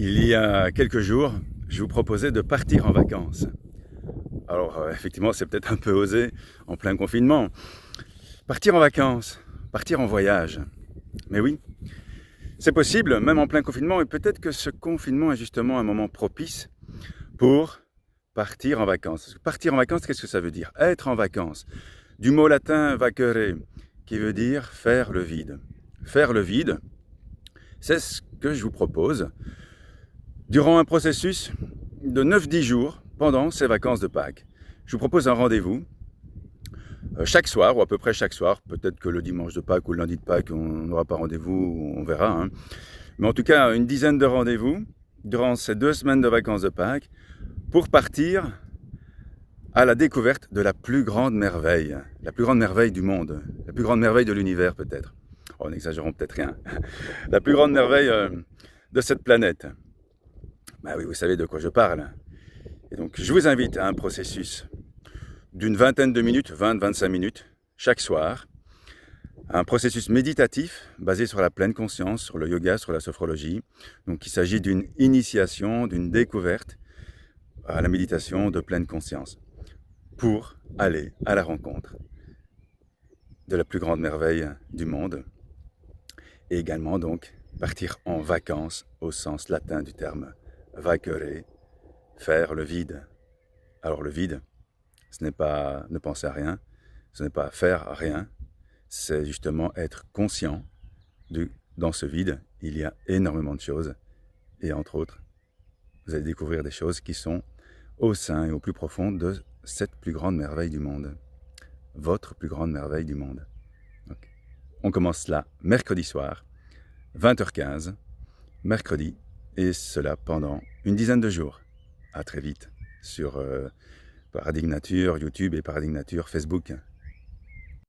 Il y a quelques jours, je vous proposais de partir en vacances. Alors, effectivement, c'est peut-être un peu osé en plein confinement. Partir en vacances, partir en voyage. Mais oui, c'est possible, même en plein confinement, et peut-être que ce confinement est justement un moment propice pour partir en vacances. Partir en vacances, qu'est-ce que ça veut dire? Être en vacances. Du mot latin vacere, qui veut dire faire le vide. Faire le vide, c'est ce que je vous propose durant un processus de 9-10 jours pendant ces vacances de Pâques. Je vous propose un rendez-vous chaque soir, ou à peu près chaque soir. Peut-être que le dimanche de Pâques ou le lundi de Pâques, on n'aura pas rendez-vous, on verra. Hein. Mais en tout cas, une dizaine de rendez-vous durant ces 2 semaines de vacances de Pâques pour partir à la découverte de la plus grande merveille du monde, la plus grande merveille de l'univers peut-être. Oh, n'exagérons peut-être rien. La plus grande merveille de cette planète. Bah oui, vous savez de quoi je parle. Et donc, je vous invite à un processus d'une vingtaine de minutes, 20-25 minutes, chaque soir. Un processus méditatif basé sur la pleine conscience, sur le yoga, sur la sophrologie. Donc, il s'agit d'une initiation, d'une découverte à la méditation de pleine conscience pour aller à la rencontre de la plus grande merveille du monde et également donc partir en vacances au sens latin du terme vacere, faire le vide. Alors le vide, ce n'est pas ne penser à rien, ce n'est pas faire rien, c'est justement être conscient dans ce vide, il y a énormément de choses et entre autres, vous allez découvrir des choses qui sont au sein et au plus profond de cette plus grande merveille du monde, votre plus grande merveille du monde. Donc, on commence là mercredi soir, 20h15, mercredi, et cela pendant une dizaine de jours. À très vite sur Paradigme Nature, YouTube et Paradigme Nature, Facebook.